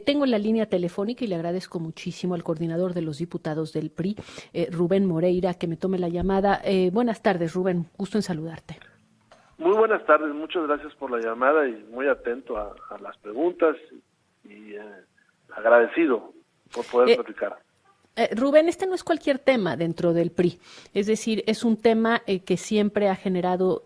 tengo en la línea telefónica y le agradezco muchísimo al coordinador de los diputados del PRI, Rubén Moreira, que me tome la llamada. Buenas tardes, Rubén, gusto en saludarte. Muy buenas tardes, muchas gracias por la llamada y muy atento a las preguntas y agradecido por poder platicar. Rubén, este no es cualquier tema dentro del PRI, es decir, es un tema que siempre ha generado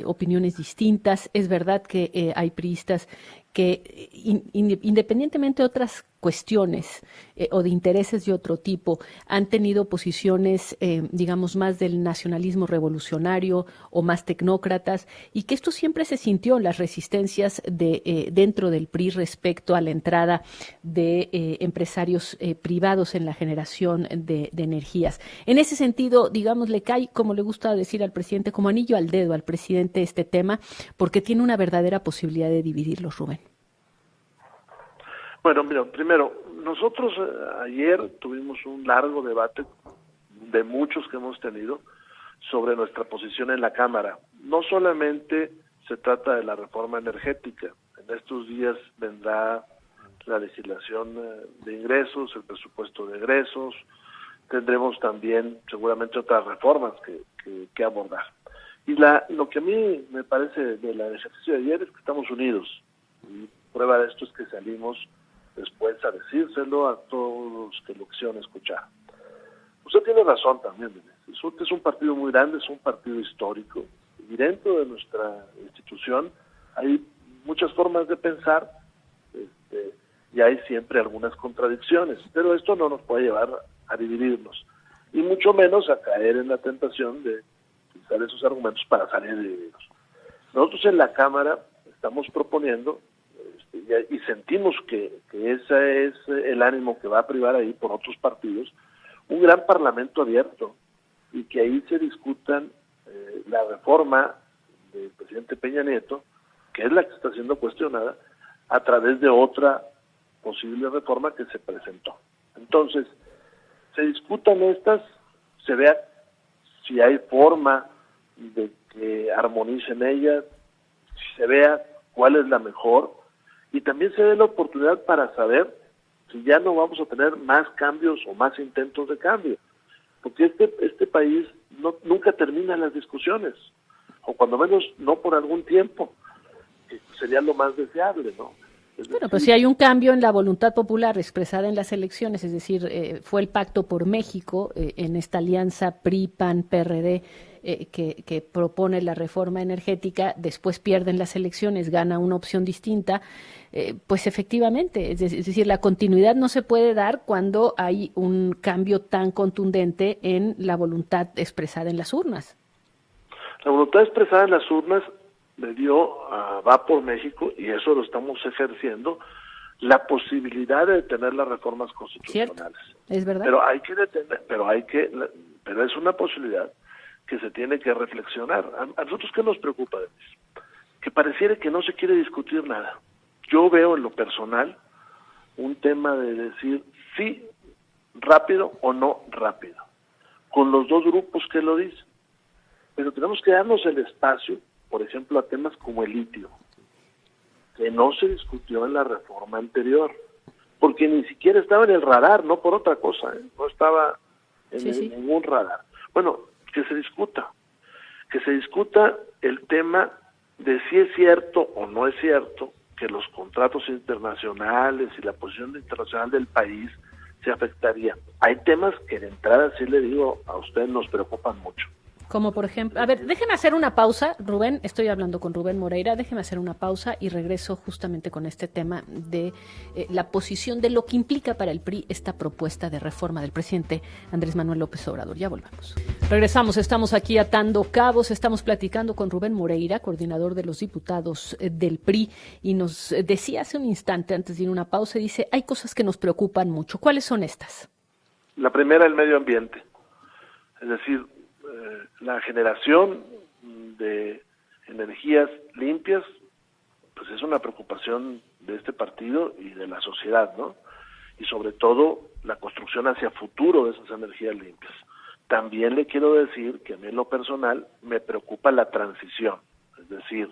opiniones distintas. Es verdad que hay priistas que independientemente de otras cuestiones o de intereses de otro tipo, han tenido posiciones, digamos, más del nacionalismo revolucionario o más tecnócratas, y que esto siempre se sintió en las resistencias dentro del PRI respecto a la entrada de empresarios privados en la generación de energías. En ese sentido, digamos, le cae, como le gusta decir al presidente, como anillo al dedo al presidente este tema, porque tiene una verdadera posibilidad de dividirlos, Rubén. Bueno, mira, primero, nosotros ayer tuvimos un largo debate de muchos que hemos tenido sobre nuestra posición en la Cámara. No solamente se trata de la reforma energética, en estos días vendrá la legislación de ingresos, el presupuesto de egresos, tendremos también seguramente otras reformas que abordar. Y lo que a mí me parece del ejercicio de ayer es que estamos unidos, y prueba de esto es que salimos después a decírselo a todos los que lo quisieron escuchar. Usted tiene razón también, es un partido muy grande, es un partido histórico, y dentro de nuestra institución hay muchas formas de pensar, y hay siempre algunas contradicciones, pero esto no nos puede llevar a dividirnos, y mucho menos a caer en la tentación de utilizar esos argumentos para salir divididos. Nosotros en la Cámara estamos proponiendo, y sentimos que ese es el ánimo que va a privar ahí por otros partidos, un gran parlamento abierto, y que ahí se discutan la reforma del presidente Peña Nieto, que es la que está siendo cuestionada, a través de otra posible reforma que se presentó. Entonces, se discutan estas, se vea si hay forma de que armonicen ellas, si se vea cuál es la mejor, y también se dé la oportunidad para saber si ya no vamos a tener más cambios o más intentos de cambio, porque este país nunca termina las discusiones, o cuando menos no por algún tiempo, que sería lo más deseable, ¿no? Bueno, pues si hay un cambio en la voluntad popular expresada en las elecciones, es decir, fue el Pacto por México, en esta alianza PRI-PAN-PRD, que propone la reforma energética, después pierden las elecciones, gana una opción distinta, pues efectivamente, es decir, la continuidad no se puede dar cuando hay un cambio tan contundente en la voluntad expresada en las urnas. La voluntad expresada en las urnas le dio a Va por México, y eso lo estamos ejerciendo, la posibilidad de detener las reformas constitucionales. ¿Cierto? Es verdad. Pero hay que detener, pero es una posibilidad que se tiene que reflexionar. ¿A nosotros qué nos preocupa, Denise? Que pareciera que no se quiere discutir nada. Yo veo en lo personal un tema de decir sí rápido o no rápido, con los dos grupos que lo dicen. Pero tenemos que darnos el espacio, por ejemplo, a temas como el litio, que no se discutió en la reforma anterior, porque ni siquiera estaba en el radar, no por otra cosa, no estaba en ningún radar. Bueno, que se discuta el tema de si es cierto o no es cierto que los contratos internacionales y la posición internacional del país se afectaría. Hay temas que de entrada, sí le digo a usted, nos preocupan mucho. Como por ejemplo, a ver, déjeme hacer una pausa, Rubén, estoy hablando con Rubén Moreira, déjeme hacer una pausa y regreso justamente con este tema de la posición de lo que implica para el PRI esta propuesta de reforma del presidente Andrés Manuel López Obrador. Ya volvamos. Regresamos, estamos aquí atando cabos, estamos platicando con Rubén Moreira, coordinador de los diputados del PRI, y nos decía hace un instante, antes de ir a una pausa, dice, hay cosas que nos preocupan mucho. ¿Cuáles son estas? La primera, el medio ambiente, es decir, la generación de energías limpias, pues es una preocupación de este partido y de la sociedad, ¿no? Y sobre todo la construcción hacia futuro de esas energías limpias. También le quiero decir que a mí en lo personal me preocupa la transición, es decir,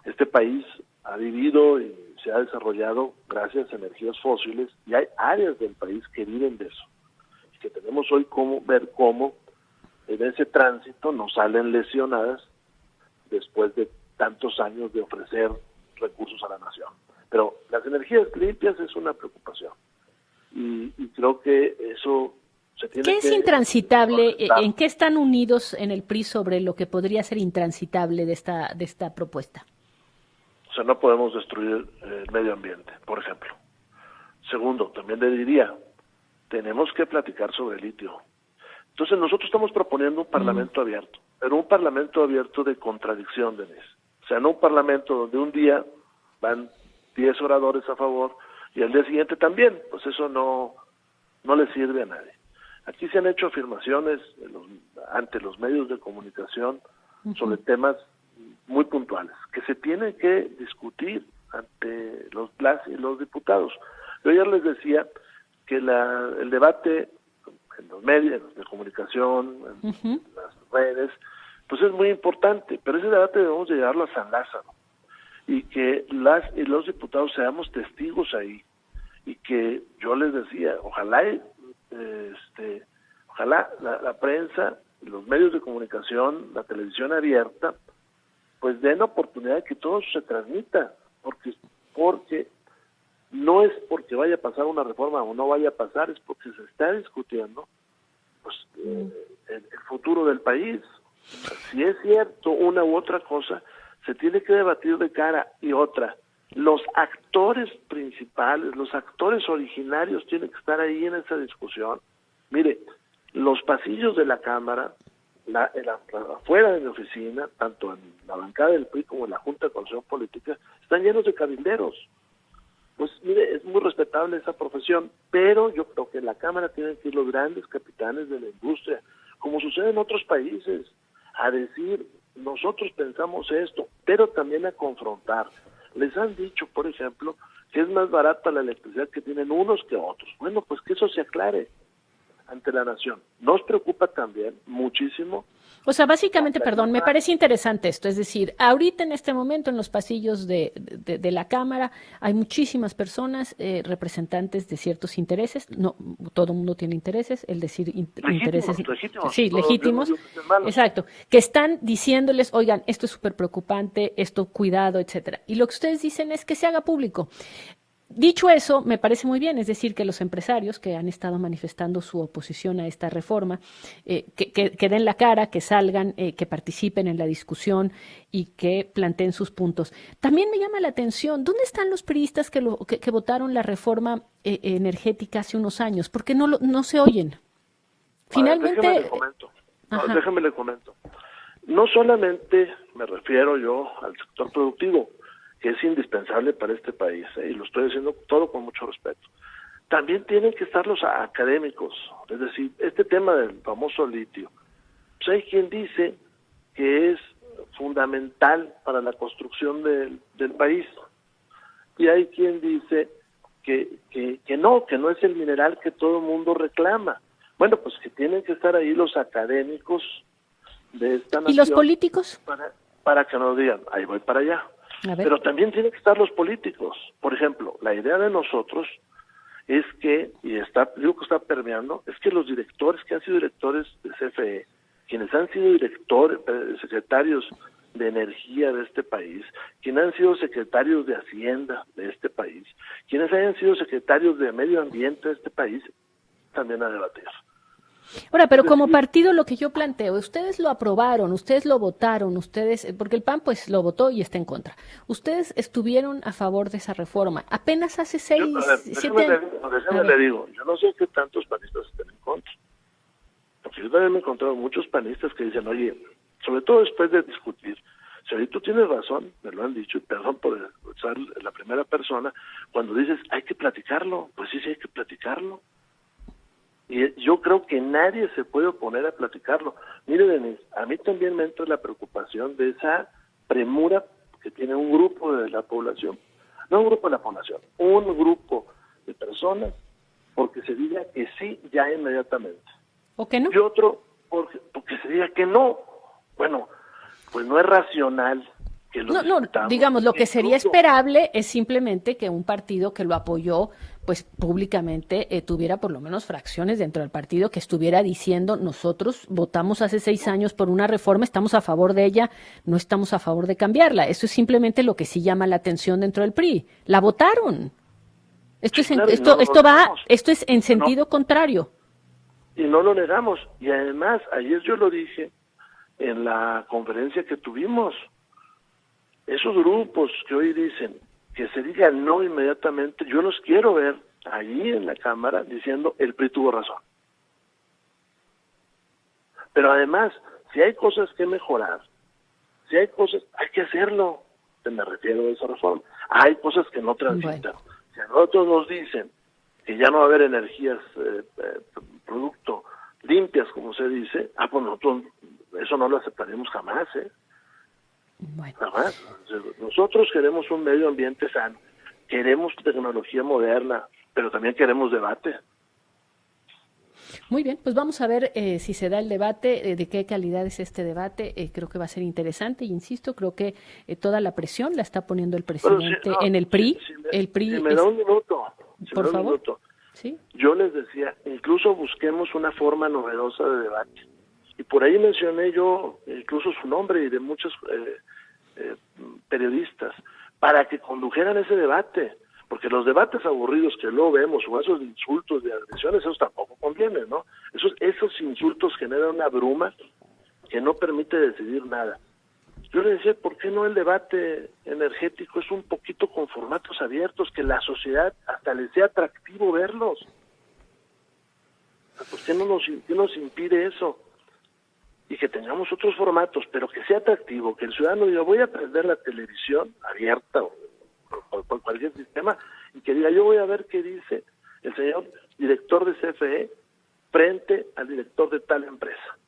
este país ha vivido y se ha desarrollado gracias a energías fósiles y hay áreas del país que viven de eso. Y que tenemos hoy ver cómo en ese tránsito nos salen lesionadas después de tantos años de ofrecer recursos a la nación. Pero las energías limpias es una preocupación y creo que eso se tiene ¿Qué que... es intransitable? ¿En qué están unidos en el PRI sobre lo que podría ser intransitable de esta propuesta? O sea, no podemos destruir el medio ambiente, por ejemplo. Segundo, también le diría, tenemos que platicar sobre el litio. Entonces nosotros estamos proponiendo un parlamento abierto, pero un parlamento abierto de contradicción, Denise. O sea, no un parlamento donde un día van 10 oradores a favor y al día siguiente también. Pues eso no le sirve a nadie. Aquí se han hecho afirmaciones ante los medios de comunicación sobre temas muy puntuales que se tienen que discutir ante las y los diputados. Yo ayer les decía que el debate en los medios de comunicación, en las redes, pues es muy importante, pero ese debate debemos de llevarlo a San Lázaro y que las y los diputados seamos testigos ahí y que yo les decía, ojalá la prensa, los medios de comunicación, la televisión abierta, pues den la oportunidad de que todo eso se transmita, porque no es porque vaya a pasar una reforma o no vaya a pasar, es porque se está discutiendo pues el futuro del país. Si es cierto una u otra cosa, se tiene que debatir de cara. Y otra, los actores principales, los actores originarios tienen que estar ahí en esa discusión. Mire, los pasillos de la Cámara, afuera de mi oficina, tanto en la bancada del PRI como en la Junta de Coordinación Política, están llenos de cabilderos. Pues mire, es muy respetable esa profesión, pero yo creo que en la Cámara tienen que ir los grandes capitanes de la industria, como sucede en otros países, a decir, nosotros pensamos esto, pero también a confrontar. Les han dicho, por ejemplo, que es más barata la electricidad que tienen unos que otros. Bueno, pues que eso se aclare ante la nación. Nos preocupa también muchísimo. O sea, básicamente, perdón, me parece interesante esto. Es decir, ahorita en este momento en los pasillos de la Cámara hay muchísimas personas, representantes de ciertos intereses. No, todo el mundo tiene intereses. El decir intereses, legítimos. Sí, legítimos. Exacto. Que están diciéndoles, oigan, esto es súper preocupante, esto cuidado, etcétera. Y lo que ustedes dicen es que se haga público. Dicho eso, me parece muy bien, es decir, que los empresarios que han estado manifestando su oposición a esta reforma, que den la cara, que salgan, que participen en la discusión y que planteen sus puntos. También me llama la atención, ¿dónde están los priistas que votaron la reforma energética hace unos años? ¿Por qué no se oyen? Finalmente... Déjame le comento. No solamente me refiero yo al sector productivo, que es indispensable para este país, y lo estoy diciendo todo con mucho respeto. También tienen que estar los académicos, es decir, este tema del famoso litio. Pues hay quien dice que es fundamental para la construcción del país, y hay quien dice que no es el mineral que todo el mundo reclama. Bueno, pues que tienen que estar ahí los académicos de esta nación. ¿Y los políticos? Para que nos digan, ahí voy para allá. Pero también tienen que estar los políticos. Por ejemplo, la idea de nosotros es que, digo que está permeando, es que los directores que han sido directores de CFE, quienes han sido secretarios de energía de este país, quienes han sido secretarios de Hacienda de este país, quienes hayan sido secretarios de Medio Ambiente de este país, también a debatir. Ahora, pero como partido lo que yo planteo, ustedes lo aprobaron, ustedes lo votaron, porque el PAN pues lo votó y está en contra. Ustedes estuvieron a favor de esa reforma. Apenas hace 7 años. Le digo, yo no sé qué tantos panistas estén en contra. Porque yo también me he encontrado muchos panistas que dicen, oye, sobre todo después de discutir, si ahorita tú tienes razón, me lo han dicho, y perdón por usar la primera persona, cuando dices, hay que platicarlo, pues sí, hay que platicarlo. Y yo creo que nadie se puede oponer a platicarlo. Mire, Denise, a mí también me entra la preocupación de esa premura que tiene un grupo de la población, no un grupo de la población, un grupo de personas, porque se diga que sí ya inmediatamente. ¿O que no? Y otro, porque se diga que no. Bueno, pues no es racional que lo No, discutamos. digamos, lo que sería Incluso, esperable es simplemente que un partido que lo apoyó, pues públicamente tuviera por lo menos fracciones dentro del partido que estuviera diciendo, nosotros votamos hace 6 años por una reforma, estamos a favor de ella, no estamos a favor de cambiarla. Eso es simplemente lo que sí llama la atención dentro del PRI. La votaron. sí, claro, y no lo negamos. Esto es en No, sentido contrario. y no lo negamos. Y además, ayer yo lo dije en la conferencia que tuvimos, esos grupos que hoy dicen que se diga no inmediatamente, yo los quiero ver allí en la Cámara diciendo el PRI tuvo razón. Pero además, si hay cosas que mejorar, si hay cosas, hay que hacerlo. Me refiero a esa reforma. Hay cosas que no transitan. Bueno, Si a nosotros nos dicen que ya no va a haber energías, producto, limpias, como se dice, pues nosotros eso no lo aceptaremos jamás, bueno. jamás. Nosotros queremos un medio ambiente sano, queremos tecnología moderna, pero también queremos debate. Muy bien, pues vamos a ver si se da el debate, de qué calidad es este debate. Creo que va a ser interesante, insisto, creo que toda la presión la está poniendo el Pero presidente en el PRI. El PRI si me da un minuto, por favor. Sí. Yo les decía, incluso busquemos una forma novedosa de debate. Y por ahí mencioné yo incluso su nombre y de muchos periodistas, para que condujeran ese debate. Porque los debates aburridos que luego vemos, o esos insultos de agresiones, esos tampoco convienen, ¿no? Esos insultos generan una bruma que no permite decidir nada. Yo le decía, ¿por qué no el debate energético es un poquito con formatos abiertos, que la sociedad hasta les sea atractivo verlos? ¿Por qué qué nos impide eso? Y que tengamos otros formatos, pero que sea atractivo, que el ciudadano diga, voy a prender la televisión abierta o por cualquier sistema, y que diga, yo voy a ver qué dice el señor director de CFE frente al director de tal empresa.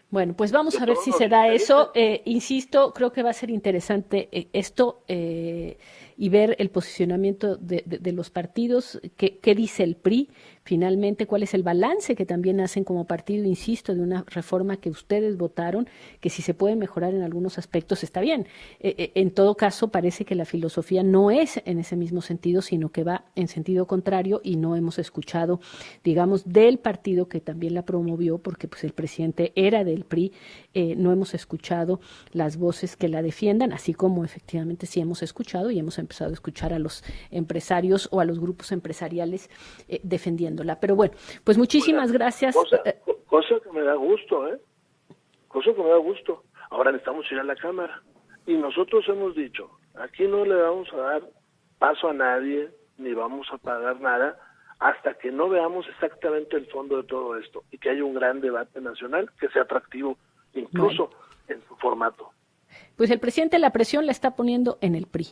Bueno, pues vamos a ver si se da eso. Insisto, creo que va a ser interesante esto y ver el posicionamiento de los partidos, qué dice el PRI finalmente, cuál es el balance que también hacen como partido, insisto, de una reforma que ustedes votaron, que si se puede mejorar en algunos aspectos está bien. En todo caso, parece que la filosofía no es en ese mismo sentido, sino que va en sentido contrario y no hemos escuchado, digamos, del partido que también la promovió, porque pues el presidente era del PRI, no hemos escuchado las voces que la defiendan, así como efectivamente sí hemos escuchado y hemos empezado a escuchar a los empresarios o a los grupos empresariales defendiéndola. Pero bueno, pues muchísimas gracias. Cosa que me da gusto, cosa que me da gusto. Ahora necesitamos ir a la Cámara. Y nosotros hemos dicho, aquí no le vamos a dar paso a nadie, ni vamos a pagar nada, hasta que no veamos exactamente el fondo de todo esto y que haya un gran debate nacional que sea atractivo, incluso en su formato. Pues el presidente la presión la está poniendo en el PRI,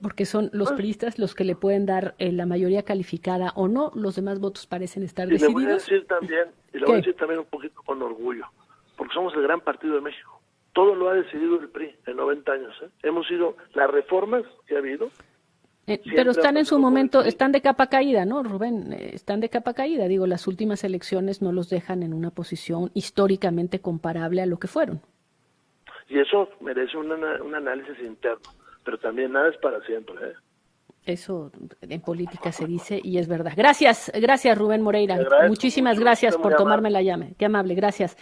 porque son los priistas los que le pueden dar la mayoría calificada o no, los demás votos parecen estar decididos. Le voy a decir también un poquito con orgullo, porque somos el gran partido de México. Todo lo ha decidido el PRI en 90 años. Hemos sido las reformas que ha habido. Pero están en su momento, están de capa caída, ¿no, Rubén? Están de capa caída. Digo, las últimas elecciones no los dejan en una posición históricamente comparable a lo que fueron. Y eso merece un análisis interno, pero también nada es para siempre. Eso en política se dice y es verdad. Gracias Rubén Moreira. Muchísimas gracias por tomarme la llave. Qué amable, gracias.